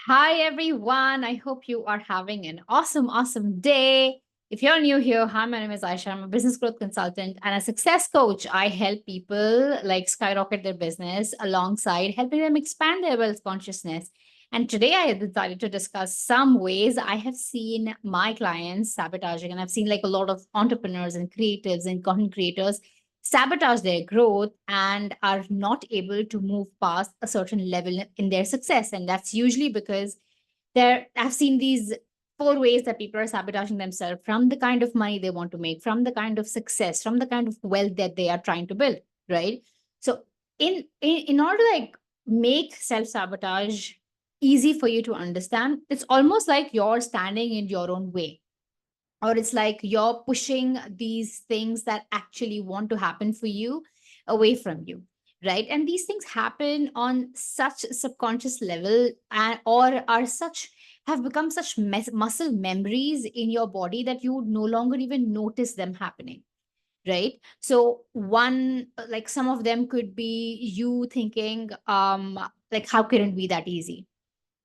Hi, everyone. I hope you are having an awesome day. If you're new here, hi, my name is Aisha. I'm a business growth consultant and a success coach. I help people like skyrocket their business alongside helping them expand their wealth consciousness. And today I decided to discuss some ways I have seen my clients sabotaging, and I've seen like a lot of entrepreneurs and creatives and content creators sabotage their growth and are not able to move past a certain level in their success. And that's usually because I've seen these four ways that people are sabotaging themselves from the kind of money they want to make, from the kind of success, from the kind of wealth that they are trying to build, right? So in order to like make self-sabotage easy for you to understand, it's almost like you're standing in your own way, or it's like you're pushing these things that actually want to happen for you away from you, right? And these things happen on such subconscious level, and or are such have become such muscle memories in your body that you would no longer even notice them happening, right? So one, like some of them could be you thinking, like, how can it be that easy,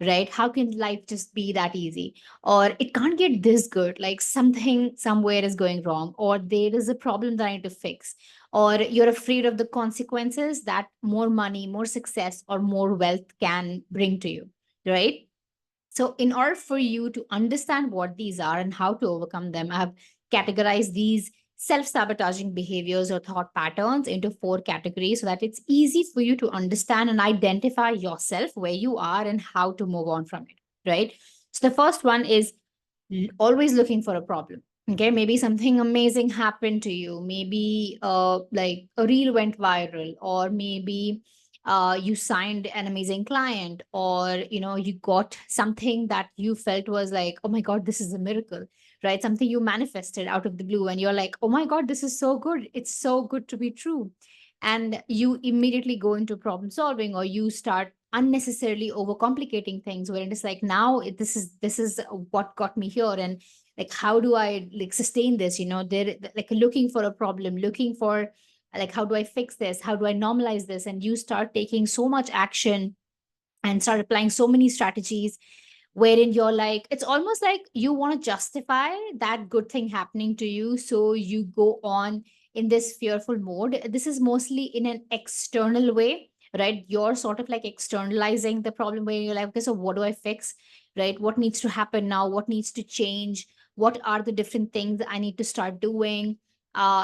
right? How can life just be that easy? Or it can't get this good. Like something somewhere is going wrong, or there is a problem that I need to fix, or you're afraid of the consequences that more money, more success, or more wealth can bring to you, right? So, in order for you to understand what these are and how to overcome them, I have categorized these self sabotaging behaviors or thought patterns into four categories so that it's easy for you to understand and identify yourself, where you are, and how to move on from it, right? So, the first one is always looking for a problem. Okay, maybe something amazing happened to you. Maybe like a reel went viral, or maybe you signed an amazing client, or you got something that you felt was like, oh my god, this is a miracle, right? Something you manifested out of the blue, and you're like, oh my god, this is so good. It's so good to be true. And you immediately go into problem solving, or you start unnecessarily overcomplicating things, where it's like, now this is what got me here, and like, how do I like sustain this? They're like looking for a problem, looking for like, how do I fix this, how do I normalize this? And you start taking so much action and start applying so many strategies, wherein you're like, it's almost like you want to justify that good thing happening to you, so you go on in this fearful mode. This is mostly in an external way, right? You're sort of like externalizing the problem, where you're like, okay, so what do I fix, right? What needs to happen now? What needs to change? What are the different things I need to start doing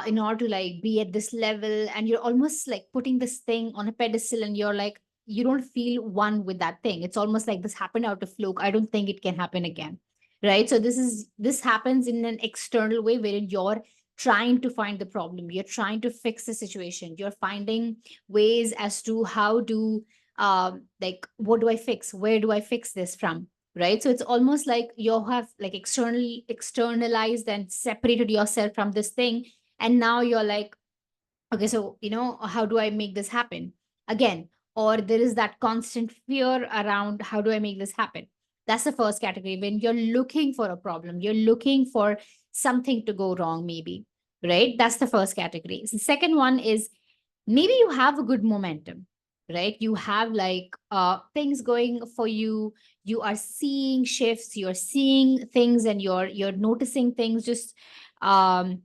in order to like be at this level? And you're almost like putting this thing on a pedestal, and you're like, you don't feel one with that thing. It's almost like this happened out of fluke. I don't think it can happen again. Right. So this happens in an external way, wherein you're trying to find the problem. You're trying to fix the situation. You're finding ways as to how to like, what do I fix? Where do I fix this from? Right. So it's almost like you have like externally externalized and separated yourself from this thing. And now you're like, okay, so how do I make this happen again? Or there is that constant fear around, how do I make this happen? That's the first category, when you're looking for a problem, you're looking for something to go wrong, maybe, right? That's the first category. The second one is, maybe you have a good momentum, right? You have like things going for you. You are seeing shifts, you're seeing things, and you're noticing things just um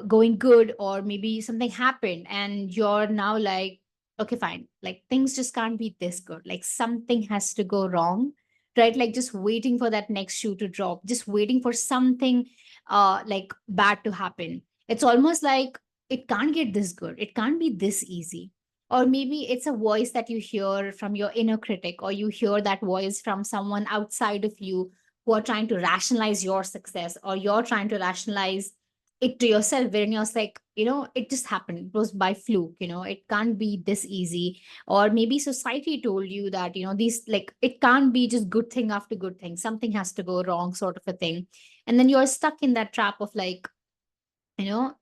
going good, or maybe something happened and you're now like, okay, fine, like things just can't be this good, like something has to go wrong, right? Like just waiting for that next shoe to drop, just waiting for something like bad to happen. It's almost like, it can't get this good, it can't be this easy. Or maybe it's a voice that you hear from your inner critic, or you hear that voice from someone outside of you, who are trying to rationalize your success, or you're trying to rationalize it to yourself, wherein you're like, it just happened, it was by fluke, it can't be this easy. Or maybe society told you that, these, like, it can't be just good thing after good thing, something has to go wrong, sort of a thing. And then you're stuck in that trap of like,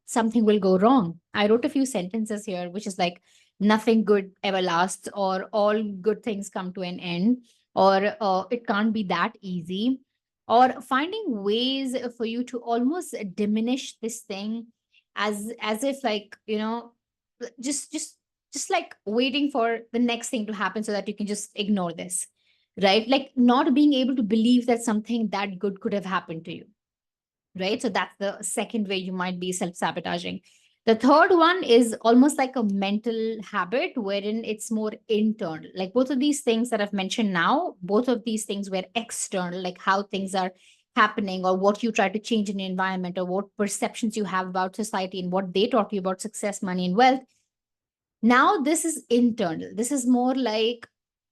something will go wrong. I wrote a few sentences here, which is like, nothing good ever lasts, or all good things come to an end, or it can't be that easy, or finding ways for you to almost diminish this thing, as if like, just just like waiting for the next thing to happen so that you can just ignore this, right? Like not being able to believe that something that good could have happened to you, right? So that's the second way you might be self sabotaging. The third one is almost like a mental habit wherein it's more internal. Like both of these things that I've mentioned now, both of these things were external, like how things are happening or what you try to change in the environment or what perceptions you have about society and what they taught you about success, money, and wealth. Now this is internal. This is more like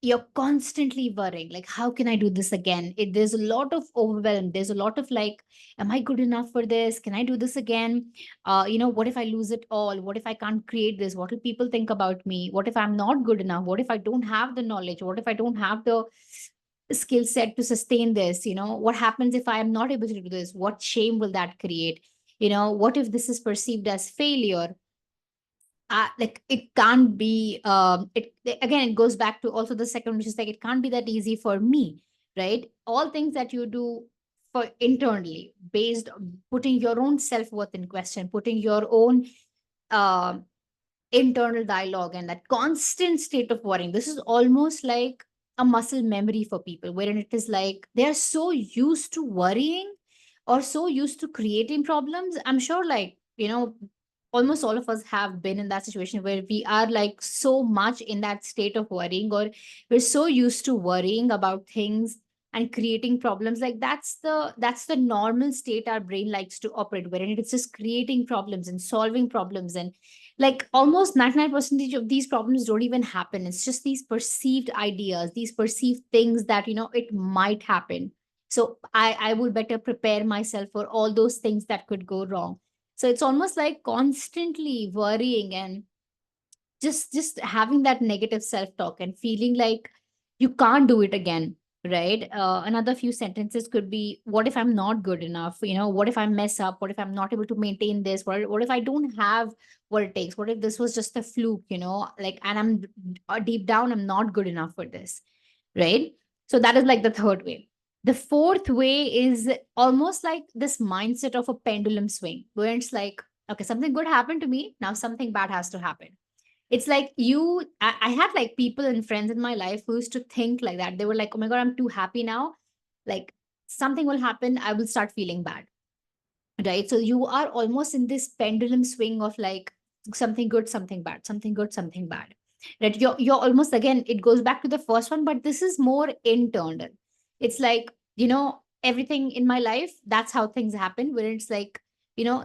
you're constantly worrying, like, how can I do this again? There's a lot of overwhelm. There's a lot of like, am I good enough for this? Can I do this again? What if I lose it all? What if I can't create this? What will people think about me? What if I'm not good enough? What if I don't have the knowledge? What if I don't have the skill set to sustain this? What happens if I am not able to do this? What shame will that create? What if this is perceived as failure? Like it can't be again, it goes back to also the second, which is like it can't be that easy for me, right? All things that you do for internally, based on putting your own self-worth in question, putting your own uh, internal dialogue and that constant state of worrying. This is almost like a muscle memory for people, wherein it is like they're so used to worrying or so used to creating problems. I'm sure, like, almost all of us have been in that situation where we are like so much in that state of worrying, or we're so used to worrying about things and creating problems. Like that's the normal state our brain likes to operate, wherein it's just creating problems and solving problems, and like almost 99% of these problems don't even happen. It's just these perceived ideas, these perceived things that it might happen. So I would better prepare myself for all those things that could go wrong. So it's almost like constantly worrying and just having that negative self talk and feeling like you can't do it again, right? Another few sentences could be, what if I'm not good enough? What if I mess up? What if I'm not able to maintain this? What if I don't have what it takes? What if this was just a fluke? Like, and I'm deep down, I'm not good enough for this, right? So that is like the third way. The fourth way is almost like this mindset of a pendulum swing, where it's like, okay, something good happened to me, now something bad has to happen. It's like I had like people and friends in my life who used to think like that. They were like, oh my God, I'm too happy now. Like something will happen, I will start feeling bad. Right. So you are almost in this pendulum swing of like something good, something bad, something good, something bad. Right. You're almost, again, it goes back to the first one, but this is more internal. It's like, everything in my life, that's how things happen, where it's like,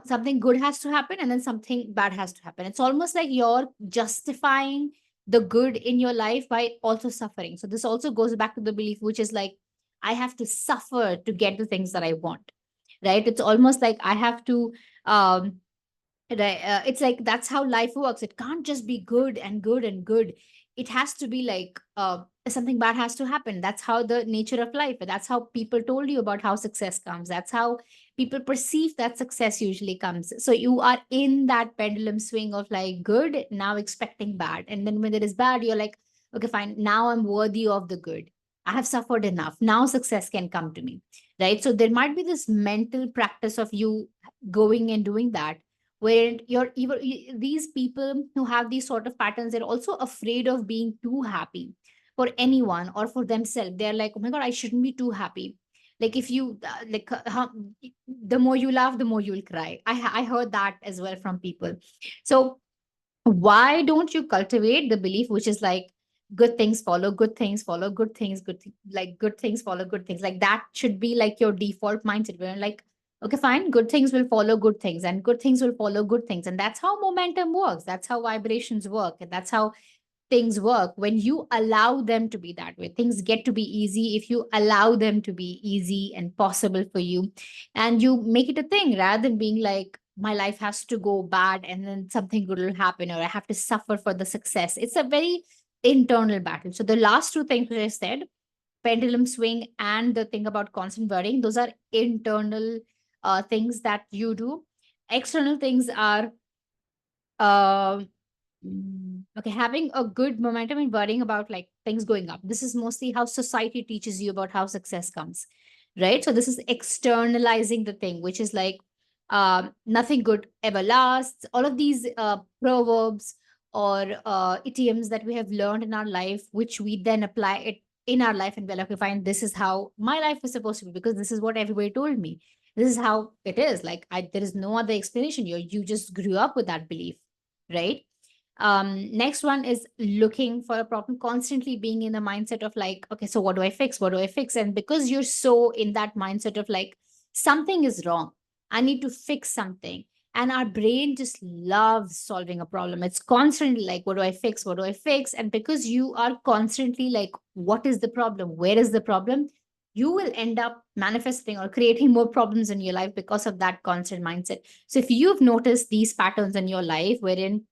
something good has to happen and then something bad has to happen. It's almost like you're justifying the good in your life by also suffering. So this also goes back to the belief, which is like, I have to suffer to get the things that I want, right? It's almost like I have to um right, it's like that's how life works. It can't just be good and good and good. It has to be like something bad has to happen. That's how the nature of life. That's how people told you about how success comes. That's how people perceive that success usually comes. So you are in that pendulum swing of like good, now expecting bad, and then when there is bad, you're like, okay, fine, now I'm worthy of the good. I have suffered enough. Now success can come to me, right? So there might be this mental practice of you going and doing that, where you're even these people who have these sort of patterns, they're also afraid of being too happy for anyone or for themselves. They're like, oh my God, I shouldn't be too happy. Like if you the more you laugh, the more you'll cry. I heard that as well from people. So why don't you cultivate the belief, which is like, good things follow good things, follow good things, like good things follow good things. Like that should be like your default mindset, where like, okay, fine, good things will follow good things and good things will follow good things. And that's how momentum works, that's how vibrations work, and that's how things work. When you allow them to be that way, things get to be easy if you allow them to be easy and possible for you, and you make it a thing rather than being like, my life has to go bad and then something good will happen, or I have to suffer for the success. It's a very internal battle. So the last two things that I said, pendulum swing and the thing about constant worrying, those are internal things that you do. External things are okay, having a good momentum and worrying about like things going up. This is mostly how society teaches you about how success comes, right? So this is externalizing the thing, which is like, nothing good ever lasts. All of these proverbs or idioms that we have learned in our life, which we then apply it in our life and we're like, we find this is how my life is supposed to be because this is what everybody told me. This is how it is. Like there is no other explanation. You just grew up with that belief, right? Next one is looking for a problem, constantly being in the mindset of like, okay, so what do I fix? What do I fix? And because you're so in that mindset of like, something is wrong, I need to fix something. And our brain just loves solving a problem. It's constantly like, what do I fix? What do I fix? And because you are constantly like, what is the problem? Where is the problem? You will end up manifesting or creating more problems in your life because of that constant mindset. So if you've noticed these patterns in your life wherein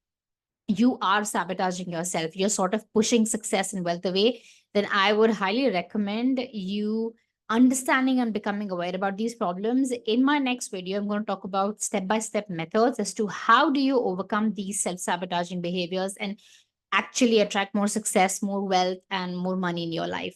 you are sabotaging yourself, you're sort of pushing success and wealth away, then I would highly recommend you understanding and becoming aware about these problems. In my next video, I'm going to talk about step-by-step methods as to how do you overcome these self-sabotaging behaviors and actually attract more success, more wealth, and more money in your life.